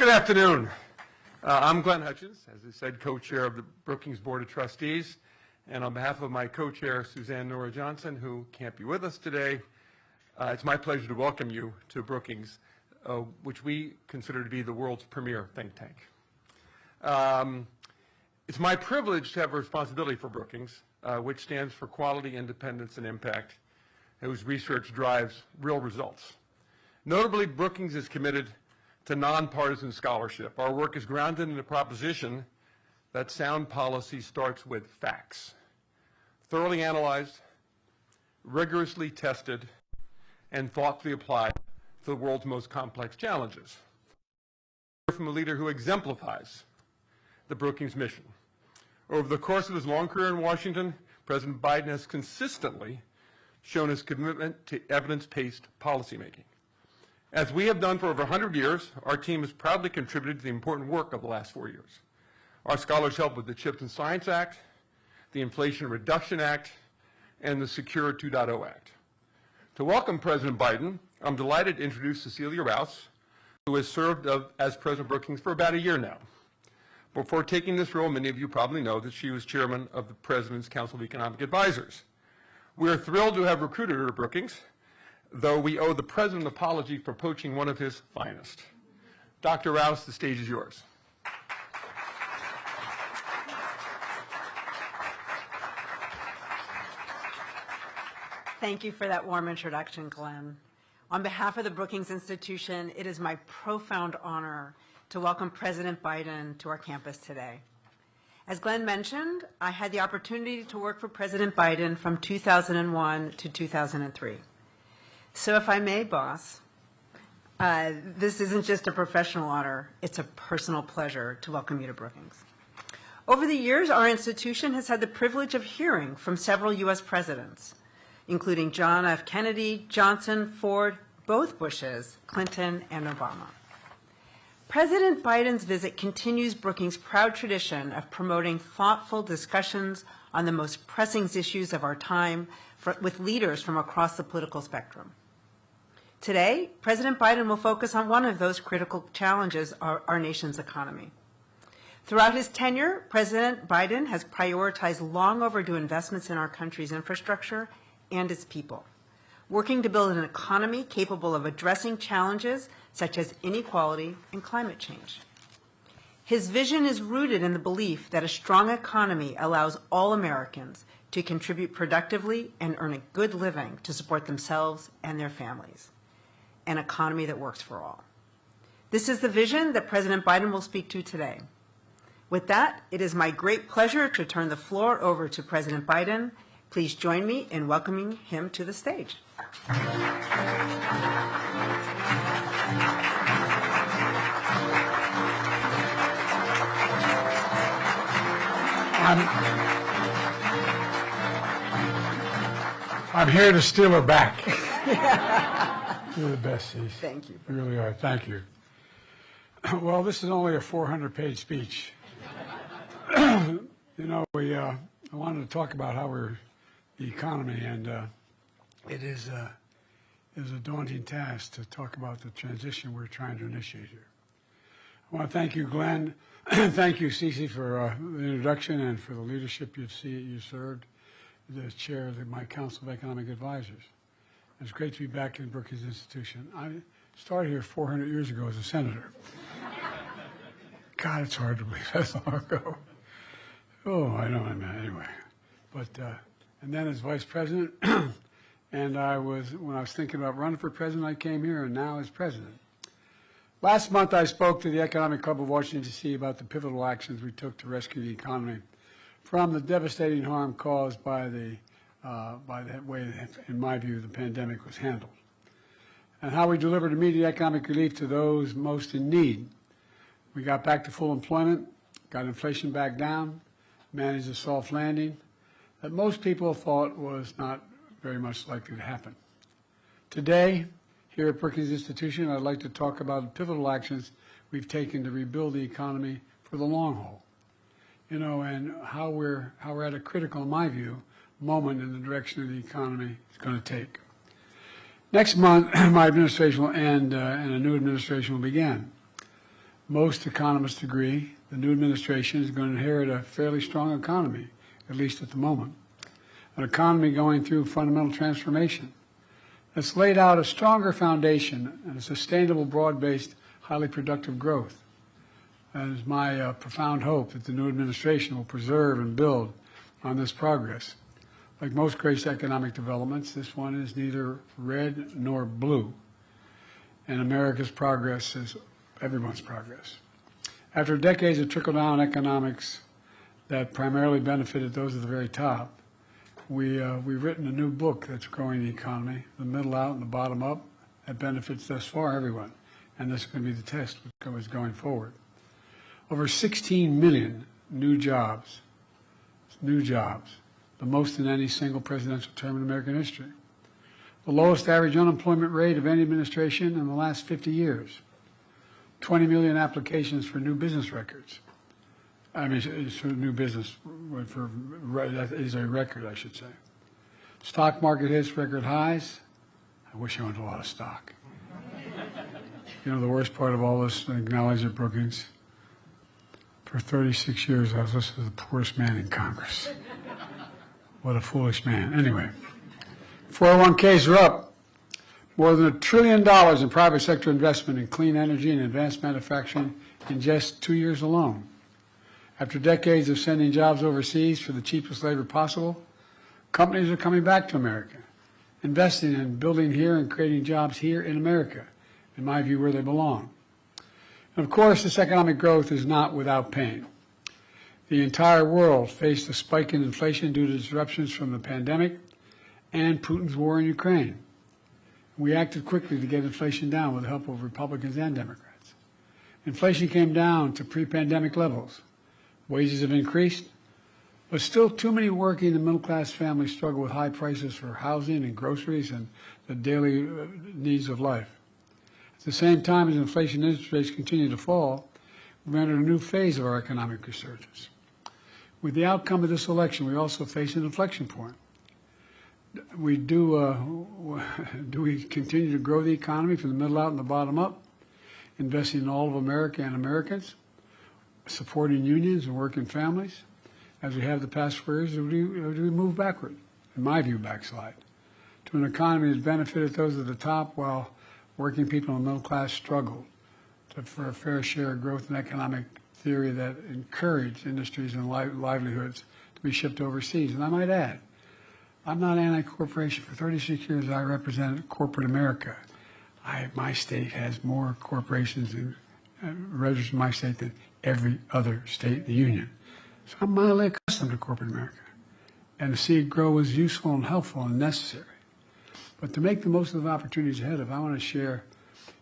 Good afternoon. I'm Glenn Hutchins, as I said, co-chair of the Brookings Board of Trustees. And on behalf of my co-chair, Suzanne Nora Johnson, who can't be with us today, it's my pleasure to welcome you to Brookings, which we consider to be the world's premier think tank. It's my privilege to have a responsibility for Brookings, which stands for quality, independence, and impact, whose research drives real results. Notably, Brookings is committed to nonpartisan scholarship. Our work is grounded in the proposition that sound policy starts with facts, thoroughly analyzed, rigorously tested, and thoughtfully applied to the world's most complex challenges. From a leader who exemplifies the Brookings mission. Over the course of his long career in Washington, President Biden has consistently shown his commitment to evidence-based policymaking. As we have done for over 100 years, our team has proudly contributed to the important work of the last 4 years. Our scholars helped with the CHIPS and Science Act, the Inflation Reduction Act, and the Secure 2.0 Act. To welcome President Biden, I'm delighted to introduce Cecilia Rouse, who has served as President Brookings for about a year now. Before taking this role, many of you probably know that she was chairman of the President's Council of Economic Advisors. We are thrilled to have recruited her to Brookings, though we owe the President an apology for poaching one of his finest. Dr. Rouse, the stage is yours. Thank you for that warm introduction, Glenn. On behalf of the Brookings Institution, it is my profound honor to welcome President Biden to our campus today. As Glenn mentioned, I had the opportunity to work for President Biden from 2001 to 2003. So if I may, boss, this isn't just a professional honor, it's a personal pleasure to welcome you to Brookings. Over the years, our institution has had the privilege of hearing from several U.S. presidents, including John F. Kennedy, Johnson, Ford, both Bushes, Clinton, and Obama. President Biden's visit continues Brookings' proud tradition of promoting thoughtful discussions on the most pressing issues of our time with leaders from across the political spectrum. Today, President Biden will focus on one of those critical challenges, our nation's economy. Throughout his tenure, President Biden has prioritized long overdue investments in our country's infrastructure and its people, working to build an economy capable of addressing challenges such as inequality and climate change. His vision is rooted in the belief that a strong economy allows all Americans to contribute productively and earn a good living to support themselves and their families. An economy that works for all. This is the vision that President Biden will speak to today. With that, it is my great pleasure to turn the floor over to President Biden. Please join me in welcoming him to the stage. I'm here to steal her back. You're the best, Cece. Thank you. You really are. Thank you. Well, this is only a 400-page speech. You know, I wanted to talk about how the economy, and it is a daunting task to talk about the transition we're trying to initiate here. I want to thank you, Glenn. Thank you, Cece, for the introduction and for the leadership you served as chair of my Council of Economic Advisors. It's great to be back in the Brookings Institution. I started here 400 years ago as a senator. God, it's hard to believe that's long ago. Oh, I know, anyway. But, and then as vice president, and when I was thinking about running for president, I came here, and now as president. Last month, I spoke to the Economic Club of Washington, D.C. about the pivotal actions we took to rescue the economy from the devastating harm caused by the way, in my view, the pandemic was handled, and how we delivered immediate economic relief to those most in need. We got back to full employment, got inflation back down, managed a soft landing that most people thought was not very much likely to happen. Today, here at Brookings Institution, I'd like to talk about the pivotal actions we've taken to rebuild the economy for the long haul. You know, and how we're at a critical, in my view, moment in the direction of the economy is going to take. Next month, my administration will end and a new administration will begin. Most economists agree the new administration is going to inherit a fairly strong economy, at least at the moment. An economy going through fundamental transformation that's laid out a stronger foundation and a sustainable, broad-based, highly productive growth. And it's my profound hope that the new administration will preserve and build on this progress. Like most great economic developments, this one is neither red nor blue. And America's progress is everyone's progress. After decades of trickle-down economics that primarily benefited those at the very top, we've written a new book that's growing the economy, the middle out and the bottom up, that benefits thus far everyone. And this is going to be the test going forward. Over 16 million new jobs, the most in any single presidential term in American history. The lowest average unemployment rate of any administration in the last 50 years. 20 million applications for new business records. I mean, it's for new business, that is a record, I should say. Stock market hits record highs. I wish I owned a lot of stock. You know, the worst part of all this, I acknowledge it, Brookings. For 36 years, I was listed as the poorest man in Congress. What a foolish man. Anyway, 401ks are up. More than $1 trillion in private sector investment in clean energy and advanced manufacturing in just 2 years alone. After decades of sending jobs overseas for the cheapest labor possible, companies are coming back to America, investing in building here and creating jobs here in America, in my view, where they belong. And of course, this economic growth is not without pain. The entire world faced a spike in inflation due to disruptions from the pandemic and Putin's war in Ukraine. We acted quickly to get inflation down with the help of Republicans and Democrats. Inflation came down to pre-pandemic levels. Wages have increased, but still too many working and middle-class families struggle with high prices for housing and groceries and the daily needs of life. At the same time as inflation and interest rates continue to fall, we've entered a new phase of our economic resurgence. With the outcome of this election, we also face an inflection point. Do we continue to grow the economy from the middle out and the bottom up, investing in all of America and Americans, supporting unions and working families, as we have the past 4 years, or do we move backward, in my view, backslide, to an economy that's benefited those at the top while working people in the middle class struggle for a fair share of growth in economic theory that encourage industries and livelihoods to be shipped overseas. And I might add, I'm not anti-corporation. For 36 years, I represented corporate America. My state has more corporations registered in my state than every other state in the union. So I'm mildly accustomed to corporate America. And to see it grow is useful and helpful and necessary. But to make the most of the opportunities ahead of, I want to share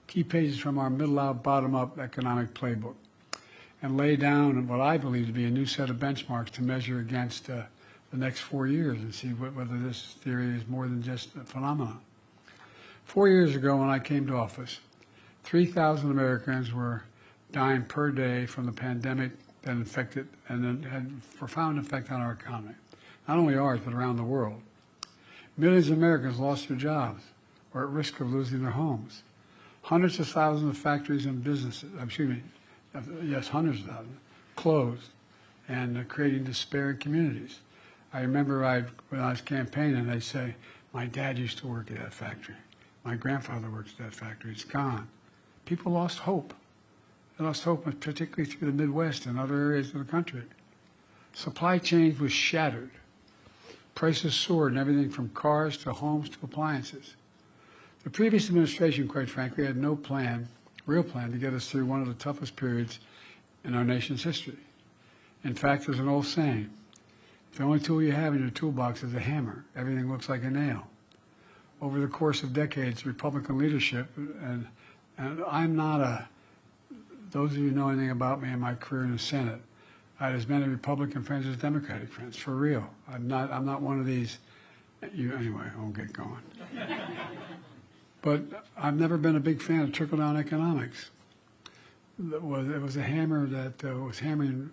key pages from our middle-out, bottom-up economic playbook and lay down what I believe to be a new set of benchmarks to measure against the next 4 years and see whether this theory is more than just a phenomenon. 4 years ago when I came to office, 3,000 Americans were dying per day from the pandemic that infected and then had a profound effect on our economy, not only ours but around the world. Millions of Americans lost their jobs or at risk of losing their homes. Hundreds of thousands of factories and businesses, hundreds of thousands, closed and creating despair in communities. I remember when I was campaigning, they'd say, my dad used to work at that factory. My grandfather works at that factory. It's gone. People lost hope. They lost hope, particularly through the Midwest and other areas of the country. Supply chains was shattered. Prices soared in everything from cars to homes to appliances. The previous administration, quite frankly, had no real plan to get us through one of the toughest periods in our nation's history. In fact, there's an old saying, if the only tool you have in your toolbox is a hammer, everything looks like a nail. Over the course of decades, Republican leadership, and I'm not those of you who know anything about me and my career in the Senate, I had as many Republican friends as Democratic friends, for real. I'm not one of these, anyway, I won't get going. But I've never been a big fan of trickle-down economics. It was a hammer that was hammering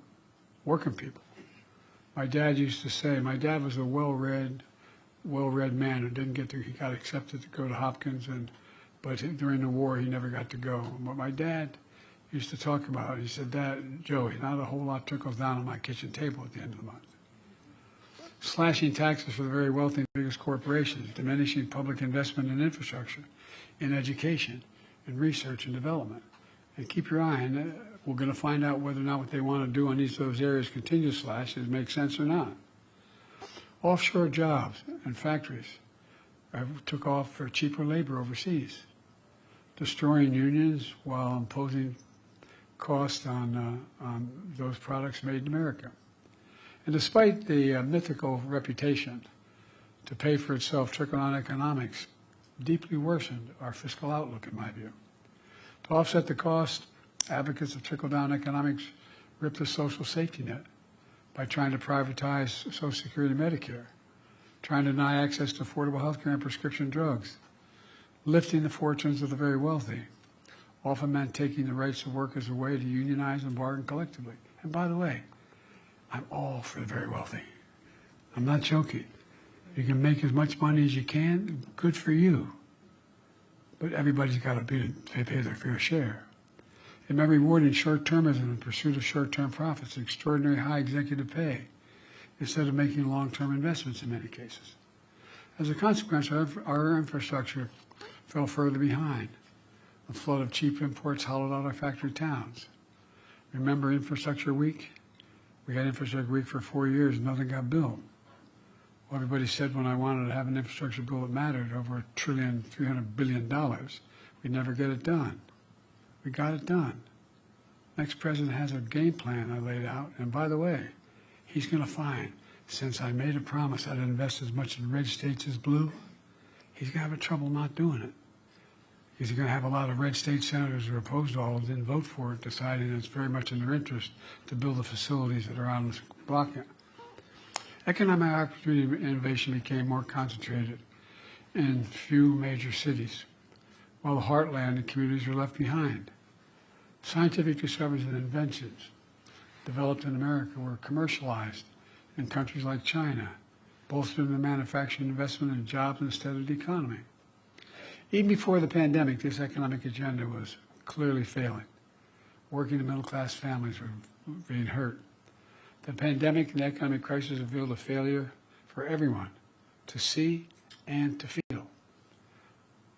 working people. My dad used to say, my dad was a well-read man who he got accepted to go to Hopkins, but during the war he never got to go. But my dad used to talk about. He said, Dad, Joey, not a whole lot trickles down on my kitchen table at the end of the month. Slashing taxes for the very wealthy and biggest corporations, diminishing public investment in infrastructure, in education, in research and development. And keep your eye on it. We're going to find out whether or not what they want to do on each of those areas continue to slash, does it make sense or not. Offshore jobs and factories took off for cheaper labor overseas, destroying unions while imposing costs on those products made in America. And despite the mythical reputation to pay for itself, trickle-down economics deeply worsened our fiscal outlook, in my view. To offset the cost, advocates of trickle-down economics ripped the social safety net by trying to privatize Social Security and Medicare, trying to deny access to affordable health care and prescription drugs, lifting the fortunes of the very wealthy, often meant taking the rights of workers away to unionize and bargain collectively. And by the way, I'm all for the very wealthy. I'm not joking. You can make as much money as you can, good for you. But everybody's got to pay their fair share. It may rewarding short-termism in pursuit of short-term profits, extraordinary high executive pay, instead of making long-term investments in many cases. As a consequence, our infrastructure fell further behind. A flood of cheap imports hollowed out our factory towns. Remember Infrastructure Week? We had Infrastructure Week for 4 years and nothing got built. Well, everybody said when I wanted to have an infrastructure bill that mattered, over $1.3 billion, we'd never get it done. We got it done. Next president has a game plan I laid out, and by the way, he's going to find, since I made a promise I'd invest as much in red states as blue, he's going to have trouble not doing it. He's going to have a lot of red state senators who are opposed to all of it, didn't vote for it, deciding it's very much in their interest to build the facilities that are on this block. Economic opportunity and innovation became more concentrated in few major cities, while the heartland and communities were left behind. Scientific discoveries and inventions developed in America were commercialized in countries like China, bolstering the manufacturing investment and jobs instead of the economy. Even before the pandemic, this economic agenda was clearly failing. Working and middle-class families were being hurt. The pandemic and the economic crisis revealed a failure for everyone to see and to feel.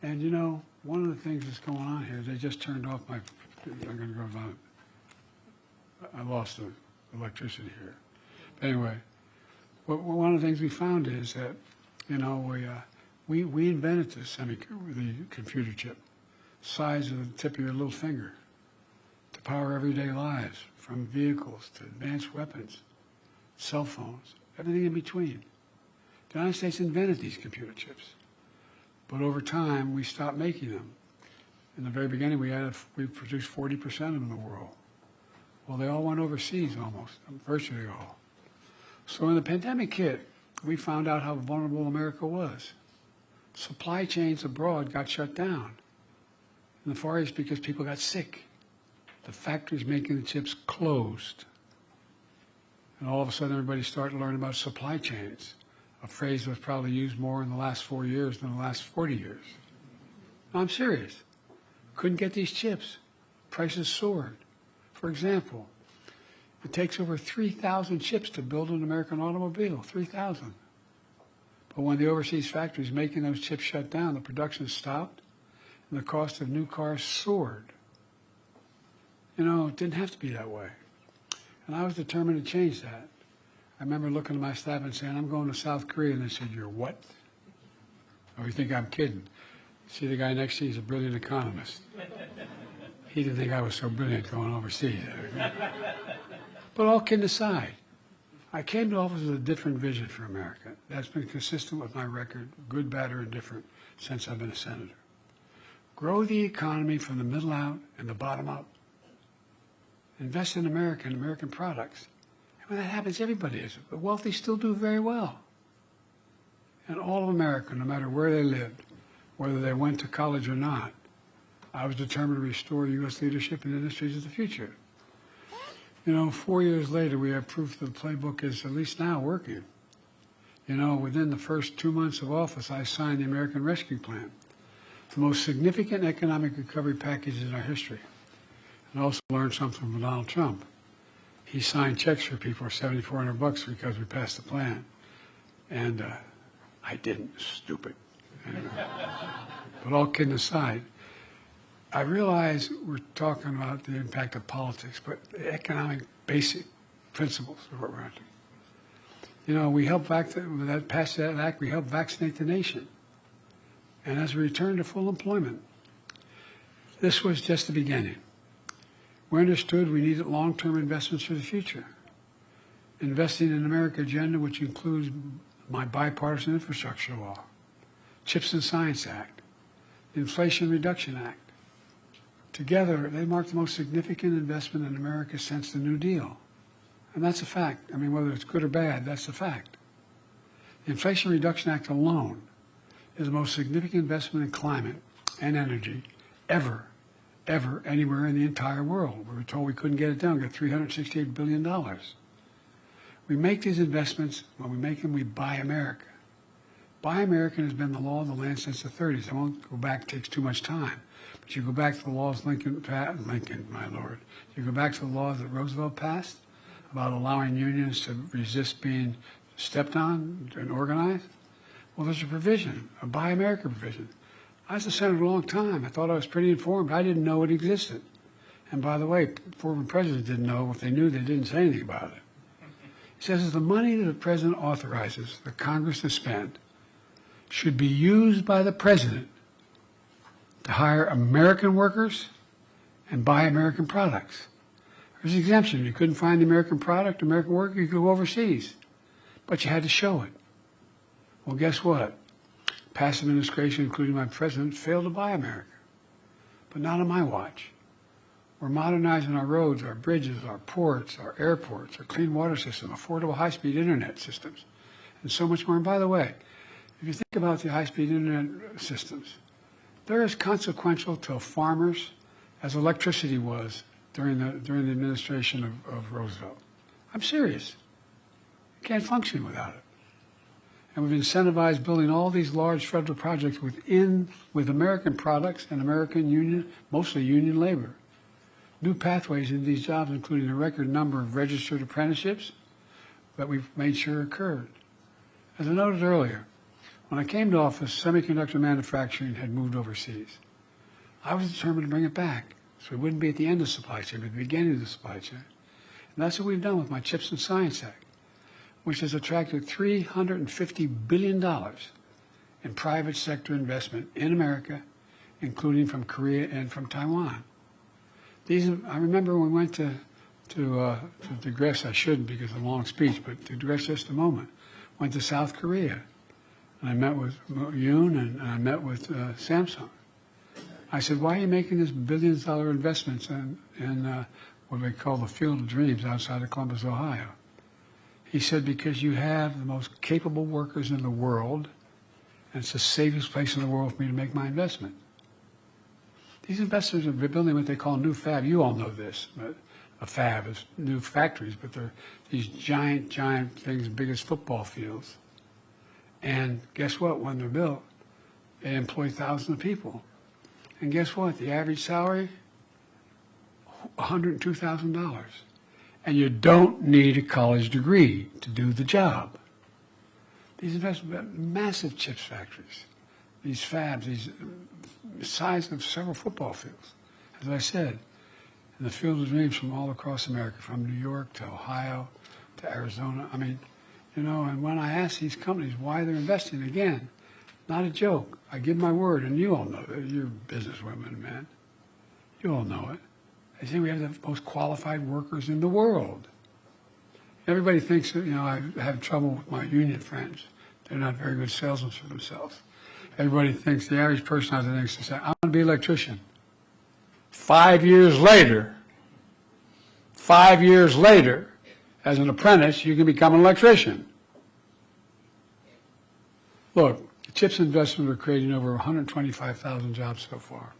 And you know, one of the things that's going on here, they just turned off my, I'm going to go about, I lost the electricity here. But anyway, one of the things we found is that, you know, we invented the computer chip, size of the tip of your little finger, to power everyday lives, from vehicles to advanced weapons, cell phones, everything in between. The United States invented these computer chips, but over time we stopped making them. In the very beginning, we produced 40% of them in the world. Well, they all went overseas almost, virtually all. So when the pandemic hit, we found out how vulnerable America was. Supply chains abroad got shut down in the Far East because people got sick. The factories making the chips closed. And all of a sudden, everybody started learning about supply chains, a phrase that was probably used more in the last 4 years than the last 40 years. No, I'm serious. Couldn't get these chips. Prices soared. For example, it takes over 3,000 chips to build an American automobile, 3,000. But when the overseas factories making those chips shut down, the production stopped, and the cost of new cars soared. You know, it didn't have to be that way. And I was determined to change that. I remember looking at my staff and saying, I'm going to South Korea. And they said, you're what? Oh, you think I'm kidding? See, the guy next to you is a brilliant economist. He didn't think I was so brilliant going overseas. But all kidding aside, I came to office with a different vision for America. That's been consistent with my record, good, bad, or indifferent, since I've been a senator. Grow the economy from the middle out and the bottom up. Invest in America and American products. And when that happens, everybody is. The wealthy still do very well. And all of America, no matter where they lived, whether they went to college or not, I was determined to restore U.S. leadership in industries of the future. You know, 4 years later, we have proof that the playbook is at least now working. You know, within the first 2 months of office, I signed the American Rescue Plan, the most significant economic recovery package in our history. and also learned something from Donald Trump. He signed checks for people for $7,400 because we passed the plan. And I didn't, stupid. Anyway. But all kidding aside, I realize we're talking about the impact of politics, but the economic basic principles are what we're after. You know, we helped pass that act, we helped vaccinate the nation. And as we return to full employment, this was just the beginning. We understood we needed long-term investments for the future. Investing in America agenda, which includes my bipartisan infrastructure law, CHIPS and Science Act, the Inflation Reduction Act. Together, they mark the most significant investment in America since the New Deal. And that's a fact. I mean, whether it's good or bad, that's a fact. The Inflation Reduction Act alone is the most significant investment in climate and energy ever anywhere in the entire world. We were told we couldn't get it done. We got $368 billion. We make these investments. When we make them, we buy America. Buy American has been the law of the land since the 30s. I won't go back, it takes too much time. But you go back to the laws Lincoln, my lord. You go back to the laws that Roosevelt passed about allowing unions to resist being stepped on and organized. Well, there's a provision, a Buy America provision. I was a senator a long time. I thought I was pretty informed. I didn't know it existed. And by the way, former presidents didn't know. If they knew, they didn't say anything about it. He says the money that the president authorizes the Congress to spend should be used by the president to hire American workers and buy American products. There's an exemption. You couldn't find the American product, American worker, you could go overseas. But you had to show it. Well, guess what? Past administration, including my president, failed to buy America. But not on my watch. We're modernizing our roads, our bridges, our ports, our airports, our clean water system, affordable high-speed internet systems, and so much more. And by the way, if you think about the high-speed internet systems, they're as consequential to farmers as electricity was during the administration of Roosevelt. I'm serious. You can't function without it. And we've incentivized building all these large federal projects with American products and American union, mostly union labor. New pathways into these jobs, including a record number of registered apprenticeships that we've made sure occurred. As I noted earlier, when I came to office, semiconductor manufacturing had moved overseas. I was determined to bring it back, so we wouldn't be at the end of the supply chain, but at the beginning of the supply chain. And that's what we've done with my CHIPS and Science Act, which has attracted $350 billion in private sector investment in America, including from Korea and from Taiwan. I remember when we went to digress, I shouldn't because of a long speech, but to digress just a moment, went to South Korea. And I met with Yoon and I met with Samsung. I said, why are you making this billions-dollar investments in what they call the Field of Dreams outside of Columbus, Ohio? He said, because you have the most capable workers in the world, and it's the safest place in the world for me to make my investment. These investors are building what they call new fab. You all know this, but a fab is new factories, but they're these giant things, big as football fields. And guess what? When they're built, they employ thousands of people. And guess what? The average salary, $102,000. And you don't need a college degree to do the job. These investments, massive chips factories, these fabs, these size of several football fields. As I said, in the Field of Dreams from all across America, from New York to Ohio to Arizona. I mean, you know, and when I ask these companies why they're investing, again, not a joke. I give my word, and you all know that. You're businesswomen, man. You all know it. They say we have the most qualified workers in the world. Everybody thinks that, you know, I have trouble with my union friends. They're not very good salesmen for themselves. Everybody thinks, the average person out there thinks, to say, I want to be an electrician. 5 years later, as an apprentice, you can become an electrician. Look, the CHIPS investments are creating over 125,000 jobs so far.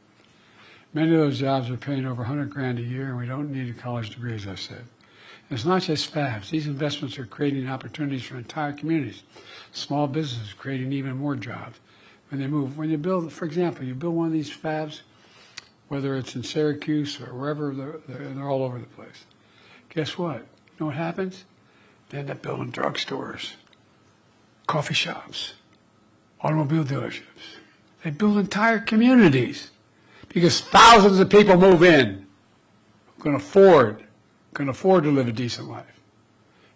Many of those jobs are paying over $100,000 a year, and we don't need a college degree, as I said. And it's not just fabs. These investments are creating opportunities for entire communities. Small businesses creating even more jobs when they move. When you build, for example, you build one of these fabs, whether it's in Syracuse or wherever, they're all over the place. Guess what? You know what happens? They end up building drugstores, coffee shops, automobile dealerships. They build entire communities because thousands of people move in who can afford to live a decent life.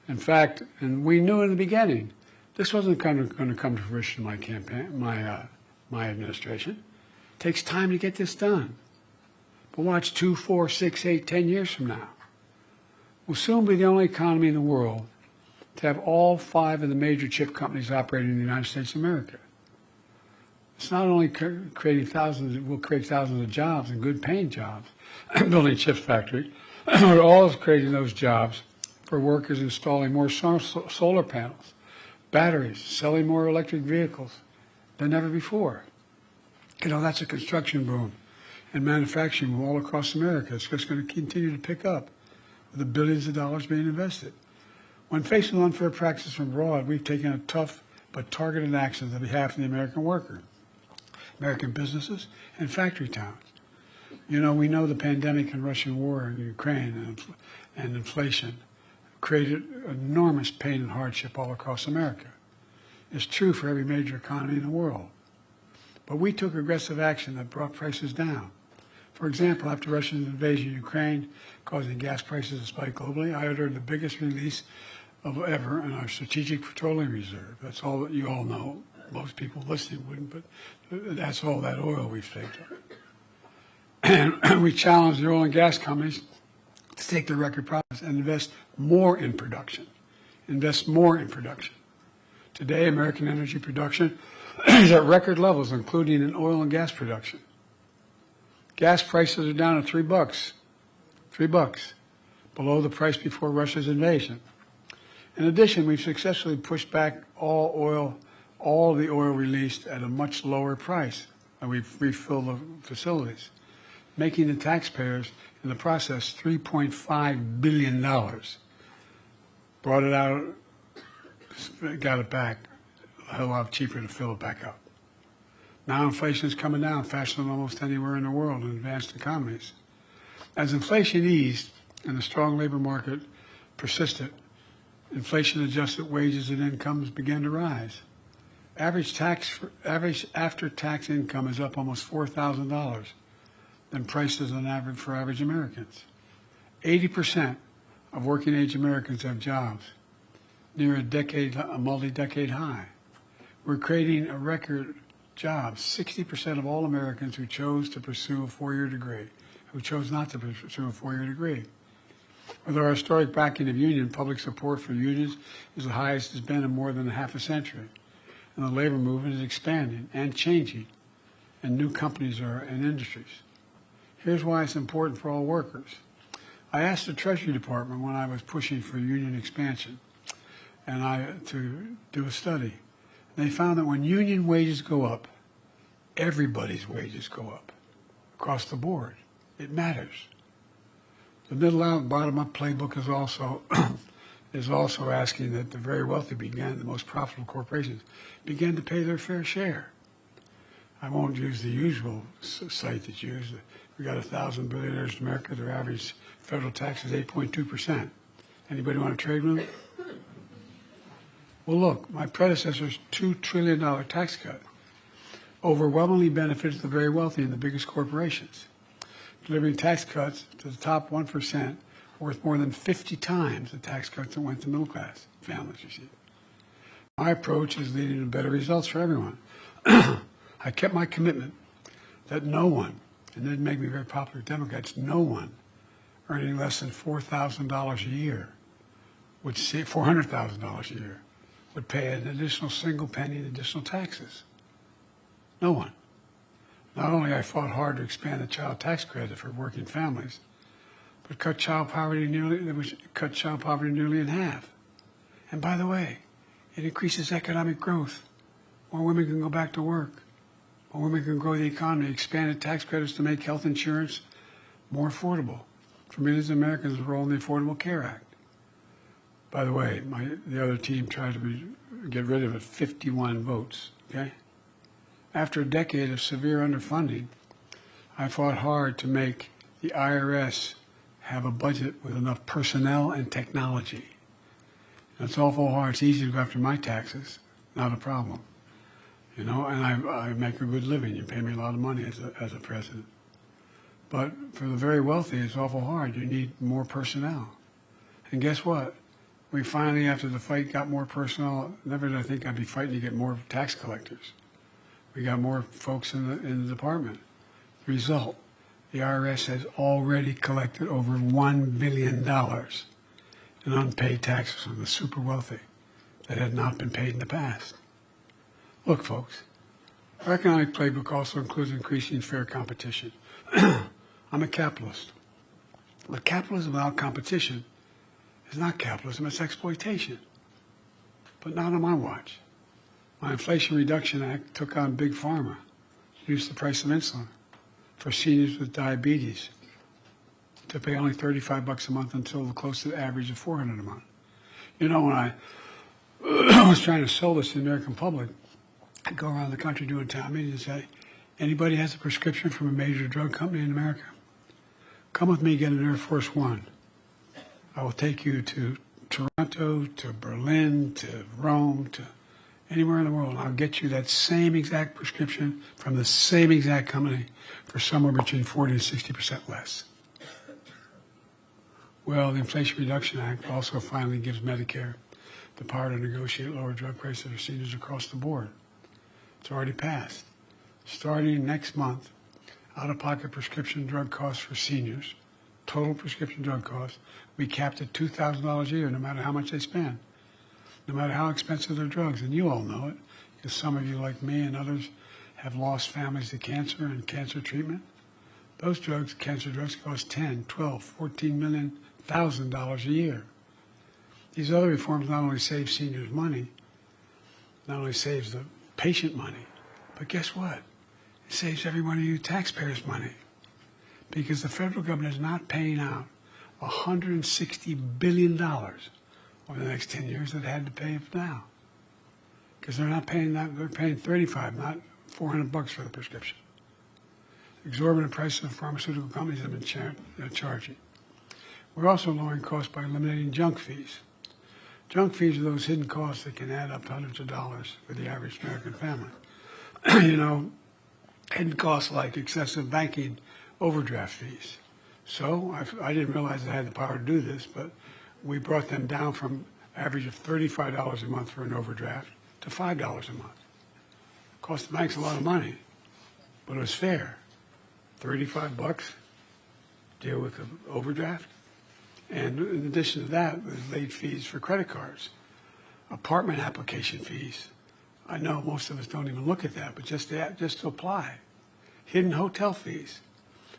In fact, and we knew in the beginning, this wasn't going to come to fruition in my campaign, my administration. It takes time to get this done. But watch 2, 4, 6, 8, 10 years from now. We'll soon be the only economy in the world to have all 5 of the major chip companies operating in the United States of America. It's not only creating thousands, it will create thousands of jobs and good paying jobs, building chips factory, but also creating those jobs for workers installing more solar panels, batteries, selling more electric vehicles than ever before. You know, that's a construction boom and manufacturing boom all across America. It's just going to continue to pick up with the billions of dollars being invested. When faced with unfair practices from abroad, we've taken a tough but targeted actions on behalf of the American worker, American businesses, and factory towns. You know, we know the pandemic and Russian war in Ukraine and inflation created enormous pain and hardship all across America. It's true for every major economy in the world. But we took aggressive action that brought prices down. For example, after Russia's invasion of Ukraine, causing gas prices to spike globally, I ordered the biggest release of ever in our Strategic Petroleum Reserve. That's all that you all know. Most people listening wouldn't, but that's all that oil we've saved up. And we challenged the oil and gas companies to take their record profits and invest more in production. Invest more in production. Today, American energy production is at record levels, including in oil and gas production. Gas prices are down to $3. $3, below the price before Russia's invasion. In addition, we've successfully pushed back all the oil released at a much lower price, and we've refilled the facilities, making the taxpayers in the process $3.5 billion. Brought it out, got it back, a hell lot cheaper to fill it back up. Now inflation is coming down faster than almost anywhere in the world in advanced economies. As inflation eased and the strong labor market persisted, inflation-adjusted wages and incomes began to rise. Average after-tax income is up almost $4,000 than prices on average for average Americans. 80% of working-age Americans have jobs, near a multi-decade high. We're creating a record jobs. 60% of all Americans who chose to pursue a four-year degree, who chose not to pursue a four-year degree. With our historic backing of union, public support for unions is the highest it's been in more than half a century. And the labor movement is expanding and changing, and new companies are in industries. Here's why it's important for all workers. I asked the Treasury Department when I was pushing for union expansion to do a study. They found that when union wages go up, everybody's wages go up across the board. It matters. The middle out, bottom up playbook is also asking that the very wealthy the most profitable corporations, begin to pay their fair share. I won't use the usual site that's used. We got 1,000 billionaires in America. Their average federal tax is 8.2%. Anybody want to trade with them? Well, look, my predecessor's $2 trillion tax cut overwhelmingly benefits the very wealthy and the biggest corporations, delivering tax cuts to the top 1% worth more than 50 times the tax cuts that went to middle-class families receive. My approach is leading to better results for everyone. I kept my commitment that no one, and it didn't make me very popular with Democrats, no one earning less than $4,000 a year would see $400,000 a year would pay an additional single penny in additional taxes. No one. Not only I fought hard to expand the child tax credit for working families, but cut child poverty nearly in half. And by the way, it increases economic growth. More women can go back to work. More women can grow the economy. Expanded tax credits to make health insurance more affordable for millions of Americans enrolled in the Affordable Care Act. By the way, the other team tried to get rid of it, 51 votes, okay? After a decade of severe underfunding, I fought hard to make the IRS have a budget with enough personnel and technology. And it's awful hard. It's easy to go after my taxes, not a problem. You know, and I make a good living. You pay me a lot of money as a president. But for the very wealthy, it's awful hard. You need more personnel. And guess what? We finally, after the fight, got more personnel. Never did I think I'd be fighting to get more tax collectors. We got more folks in the department. Result, the IRS has already collected over $1 billion in unpaid taxes from the super wealthy that had not been paid in the past. Look, folks, our economic playbook also includes increasing fair competition. I'm a capitalist. But capitalism without competition is not capitalism, it's exploitation. But not on my watch. My Inflation Reduction Act took on Big Pharma, reduced the price of insulin for seniors with diabetes to pay only $35 a month until close to the average of $400 a month. You know, when I was trying to sell this to the American public, I'd go around the country doing town meetings and say, anybody has a prescription from a major drug company in America? Come with me, get an Air Force One. I will take you to Toronto, to Berlin, to Rome, to anywhere in the world. I'll get you that same exact prescription from the same exact company for somewhere between 40 and 60% less. Well, the Inflation Reduction Act also finally gives Medicare the power to negotiate lower drug prices for seniors across the board. It's already passed. Starting next month, out-of-pocket prescription drug costs for seniors, total prescription drug costs, we capped at $2,000 a year, no matter how much they spend, no matter how expensive their drugs. And you all know it, because some of you, like me and others, have lost families to cancer and cancer treatment. Those drugs, cancer drugs, cost $10, $12, $14 thousand dollars a year. These other reforms not only save seniors money, not only saves the patient money, but guess what? It saves every one of you taxpayers money, because the federal government is not paying out $160 billion over the next 10 years that it had to pay now. Because they're not paying that, they're paying $35, not $400 for the prescription. Exorbitant prices of pharmaceutical companies have been charging. We're also lowering costs by eliminating junk fees. Junk fees are those hidden costs that can add up to hundreds of dollars for the average American family. You know, hidden costs like excessive banking overdraft fees. So I didn't realize I had the power to do this, but we brought them down from average of $35 a month for an overdraft to $5 a month. Cost the banks a lot of money, but it was fair. $35, deal with the overdraft. And in addition to that, there's late fees for credit cards, apartment application fees. I know most of us don't even look at that, but just to apply. Hidden hotel fees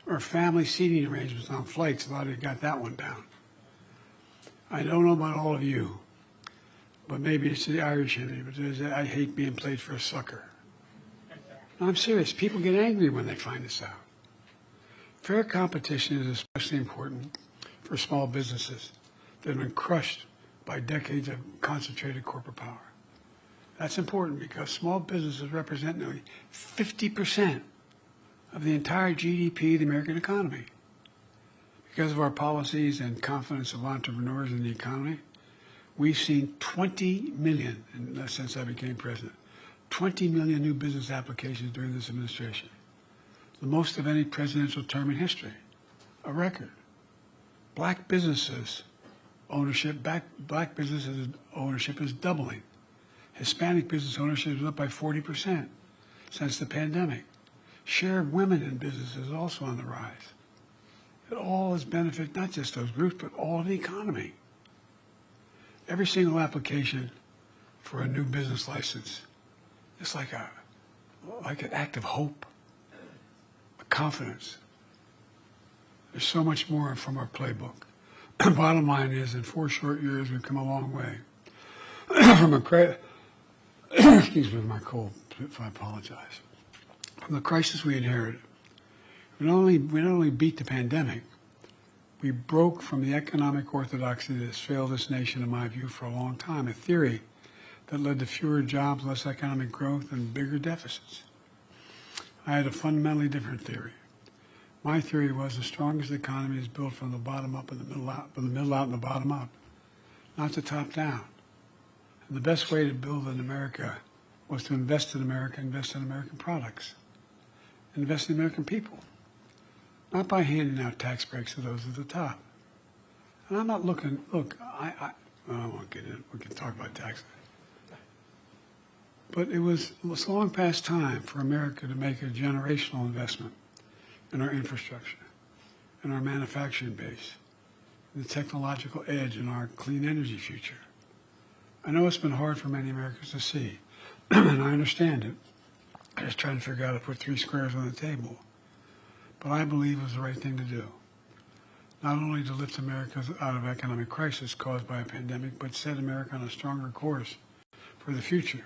or family seating arrangements on flights. A lot of you got that one down. I don't know about all of you, but maybe it's the Irish in me, but I hate being played for a sucker. No, I'm serious. People get angry when they find this out. Fair competition is especially important for small businesses that have been crushed by decades of concentrated corporate power. That's important because small businesses represent nearly 50% of the entire GDP of the American economy. Because of our policies and confidence of entrepreneurs in the economy, we've seen 20 million, since I became president, 20 million new business applications during this administration. The most of any presidential term in history, a record. Black businesses ownership is doubling. Hispanic business ownership is up by 40% since the pandemic. Share of women in business is also on the rise. It all has benefited not just those groups, but all of the economy. Every single application for a new business license is like an act of hope, a confidence. There's so much more from our playbook. Bottom line is, in 4 short years, we've come a long way. Excuse me, my cold, if I apologize. From the crisis we inherited, we not only beat the pandemic, we broke from the economic orthodoxy that has failed this nation, in my view, for a long time, a theory that led to fewer jobs, less economic growth, and bigger deficits. I had a fundamentally different theory. My theory was the strongest economy is built from the bottom up and the middle out, from the middle out and the bottom up, not the top down. And the best way to build in America was to invest in America, invest in American products, invest in American people, not by handing out tax breaks to those at the top. And I'm not looking, look, I won't get in, we can talk about taxes. But it was long past time for America to make a generational investment in our infrastructure, in our manufacturing base, in the technological edge in our clean energy future. I know it's been hard for many Americans to see, and I understand it. I just trying to figure out how to put three squares on the table. But I believe it was the right thing to do. Not only to lift America out of economic crisis caused by a pandemic, but set America on a stronger course for the future.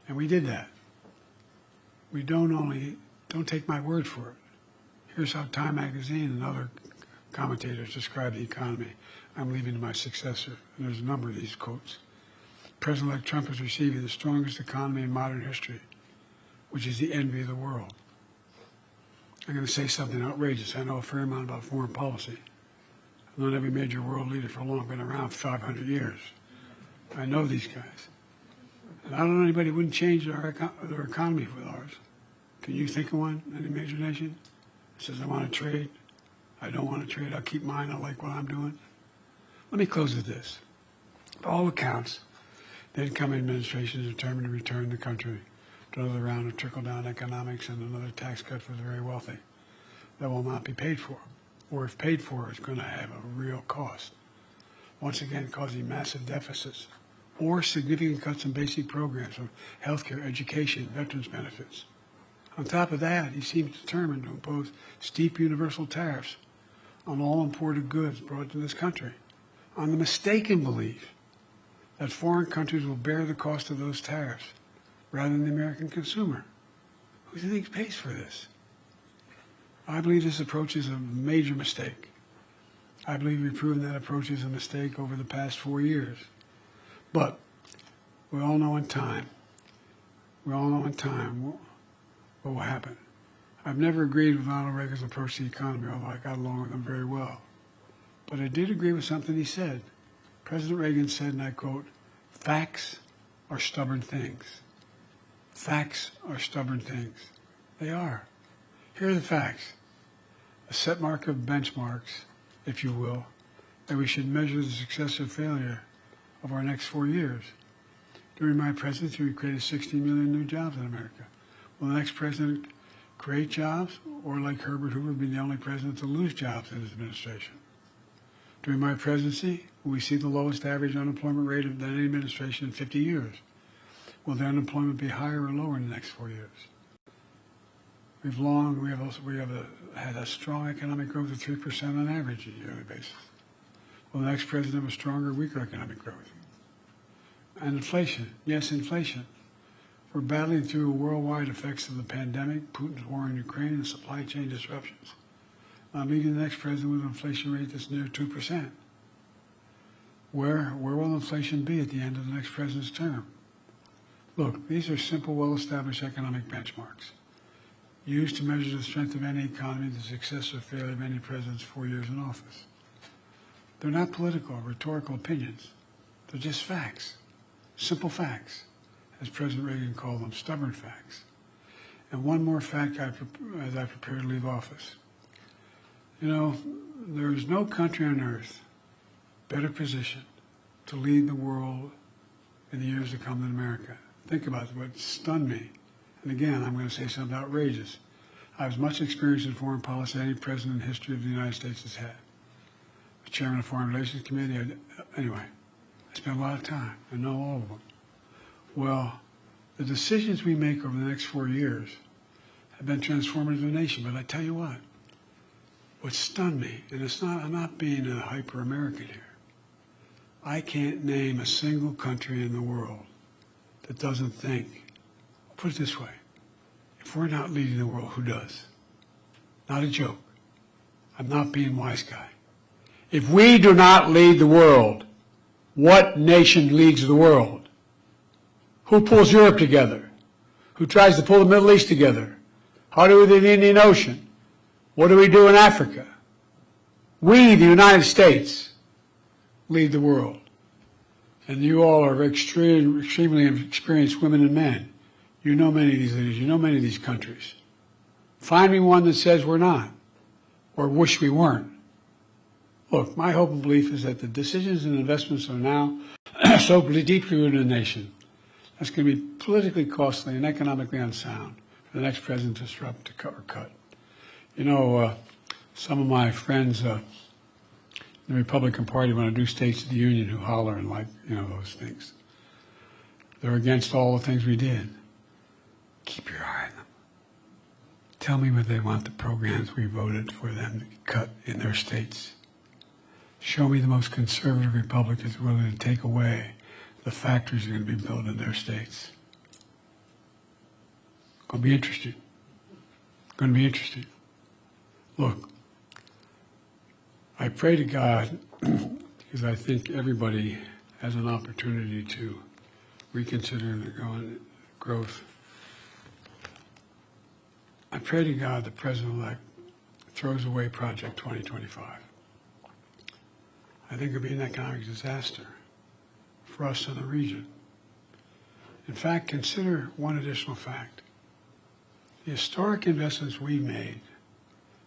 And we did that. We don't take my word for it. Here's how Time magazine and other commentators describe the economy I'm leaving to my successor. And there's a number of these quotes. President-elect Trump is receiving the strongest economy in modern history, which is the envy of the world. I'm going to say something outrageous. I know a fair amount about foreign policy. I've known every major world leader for long, been around for 500 years. I know these guys. And I don't know anybody who wouldn't change their economy with ours. Can you think of one, any major nation? Says, I want to trade. I don't want to trade. I'll keep mine. I like what I'm doing. Let me close with this. By all accounts, the incoming administration is determined to return the country to another round of trickle-down economics and another tax cut for the very wealthy that will not be paid for, or if paid for, it's going to have a real cost, once again causing massive deficits or significant cuts in basic programs from healthcare, education, veterans benefits. On top of that, he seems determined to impose steep universal tariffs on all imported goods brought to this country, on the mistaken belief that foreign countries will bear the cost of those tariffs rather than the American consumer. Who do you think pays for this? I believe this approach is a major mistake. I believe we've proven that approach is a mistake over the past 4 years. But we all know in time what will happen. I've never agreed with Ronald Reagan's approach to the economy, although I got along with him very well. But I did agree with something he said. President Reagan said, and I quote, "Facts are stubborn things." Facts are stubborn things. They are. Here are the facts. A set mark of benchmarks, if you will, that we should measure the success or failure of our next 4 years. During my presidency, we created 60 million new jobs in America. Will the next president create jobs, or like Herbert Hoover, be the only president to lose jobs in his administration? During my presidency, will we see the lowest average unemployment rate of any administration in 50 years? Will the unemployment be higher or lower in the next 4 years? We have had a strong economic growth of 3% on average on a yearly basis. Will the next president have a stronger or weaker economic growth? And inflation. Yes, inflation. We're battling through worldwide effects of the pandemic, Putin's war in Ukraine, and supply chain disruptions. I'm leaving the next president with an inflation rate that's near 2%. Where will inflation be at the end of the next president's term? Look, these are simple, well-established economic benchmarks used to measure the strength of any economy, the success or failure of any president's 4 years in office. They're not political or rhetorical opinions. They're just facts, simple facts, as President Reagan called them, stubborn facts. And one more fact as I prepare to leave office. You know, there is no country on earth better positioned to lead the world in the years to come than America. Think about it, what stunned me. And again, I'm going to say something outrageous. I have as much experience in foreign policy as any president in history of the United States has had. The chairman of the Foreign Relations Committee, anyway, I spent a lot of time. I know all of them. Well, the decisions we make over the next 4 years have been transformative of the nation. But I tell you what stunned me, and I'm not being a hyper-American here. I can't name a single country in the world that doesn't think, put it this way, if we're not leading the world, who does? Not a joke. I'm not being wise guy. If we do not lead the world, what nation leads the world? Who pulls Europe together? Who tries to pull the Middle East together? How do we do the Indian Ocean? What do we do in Africa? We, the United States, lead the world. And you all are extremely experienced women and men. You know many of these leaders. You know many of these countries. Find me one that says we're not, or wish we weren't. Look, my hope and belief is that the decisions and investments are now so deeply rooted in the nation, that's going to be politically costly and economically unsound for the next president to disrupt, to cut or cut. You know, some of my friends in the Republican Party, when I do States of the Union, who holler and like, you know, those things. They're against all the things we did. Keep your eye on them. Tell me what they want the programs we voted for them to cut in their states. Show me the most conservative Republicans willing to take away the factories that are going to be built in their states. Going to be interesting. Going to be interesting. Look, I pray to God, because I think everybody has an opportunity to reconsider their growth. I pray to God the President-elect throws away Project 2025. I think it would be an economic disaster for us in the region. In fact, consider one additional fact. The historic investments we made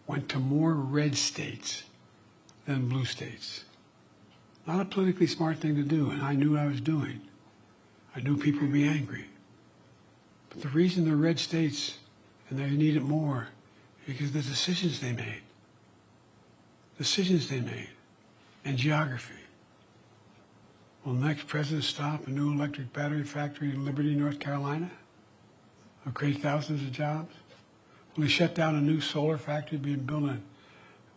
went to more red states than blue states. Not a politically smart thing to do, and I knew what I was doing. I knew people would be angry. But the reason the red states, and they need it more, because of the decisions they made. Decisions they made. And geography. Will the next president stop a new electric battery factory in Liberty, North Carolina? Will create thousands of jobs? Will he shut down a new solar factory being built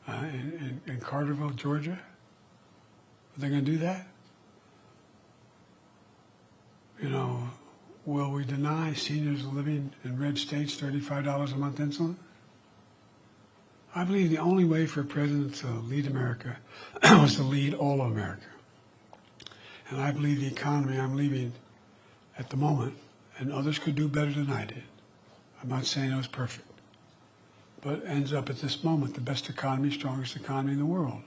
in Carterville, Georgia? Are they going to do that? You know, will we deny seniors living in red states $35 a month insulin? I believe the only way for a president to lead America was to lead all of America. And I believe the economy I'm leaving at the moment, and others could do better than I did. I'm not saying it was perfect. But ends up at this moment the best economy, strongest economy in the world.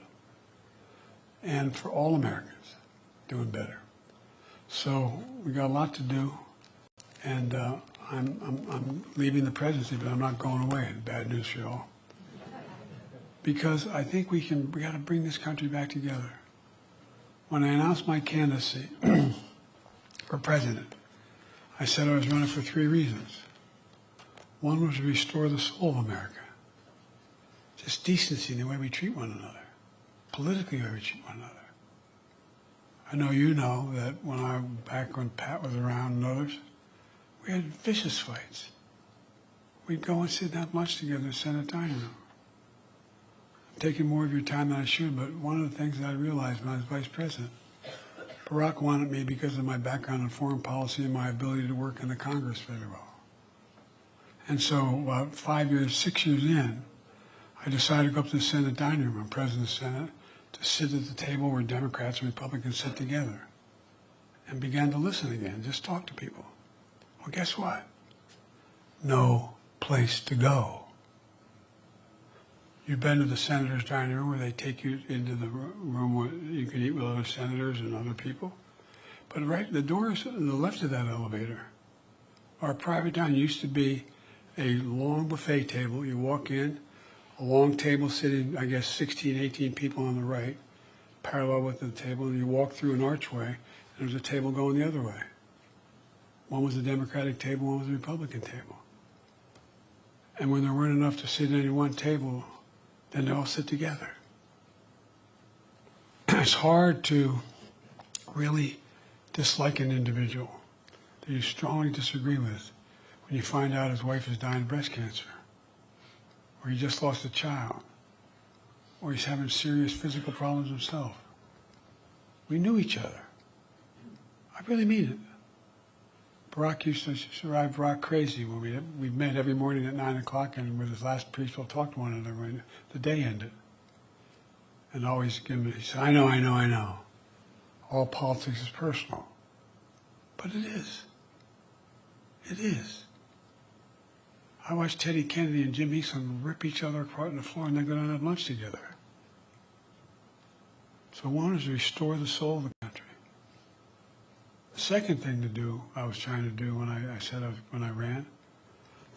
And for all Americans, doing better. So we got a lot to do. And I'm leaving the presidency, but I'm not going away. Bad news for you all. Because I think we got to bring this country back together. When I announced my candidacy for president, I said I was running for 3 reasons. One was to restore the soul of America. Just decency in the way we treat one another. Politically, the way we treat one another. I know you know that back when Pat was around and others, we had vicious fights. We'd go and sit down at lunch together in the Senate dining room. Taking more of your time than I should, but one of the things that I realized when I was vice president, Barack wanted me because of my background in foreign policy and my ability to work in the Congress very well. And so about 6 years in, I decided to go up to the Senate dining room, I'm president of the Senate, to sit at the table where Democrats and Republicans sit together and began to listen again, just talk to people. Well, guess what? No place to go. You've been to the senator's dining room where they take you into the room where you can eat with other senators and other people. But right, the doors on the left of that elevator are private dining. It used to be a long buffet table. You walk in, a long table sitting, I guess, 16, 18 people on the right, parallel with the table, and you walk through an archway, and there's a table going the other way. One was a Democratic table, one was a Republican table. And when there weren't enough to sit at any one table, then they all sit together. It's hard to really dislike an individual that you strongly disagree with when you find out his wife is dying of breast cancer, or he just lost a child, or he's having serious physical problems himself. We knew each other. I really mean it. Barack used to drive Barack crazy when we met every morning at 9 o'clock, and with his last priest, we'll talk to one another when the day ended. And always he said, I know. All politics is personal. But it is. It is. I watched Teddy Kennedy and Jim Eastland rip each other apart on the floor and then go down and have lunch together. So one is to restore the soul of the country. The second thing to do, I was trying to do when when I ran,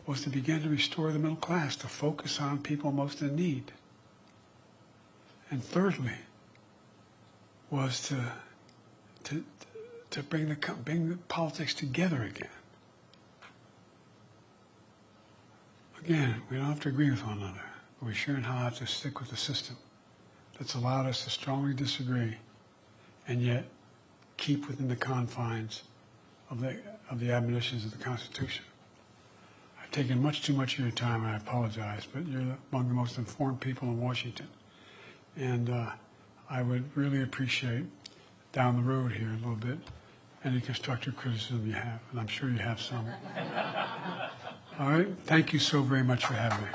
was to begin to restore the middle class, to focus on people most in need. And thirdly, was to bring the politics together again. Again, we don't have to agree with one another, but we sure in hell have to stick with the system that's allowed us to strongly disagree and yet keep within the confines of the admonitions of the Constitution. I've taken much too much of your time, and I apologize, but you're among the most informed people in Washington. And I would really appreciate down the road here a little bit any constructive criticism you have, and I'm sure you have some. All right, thank you so very much for having me.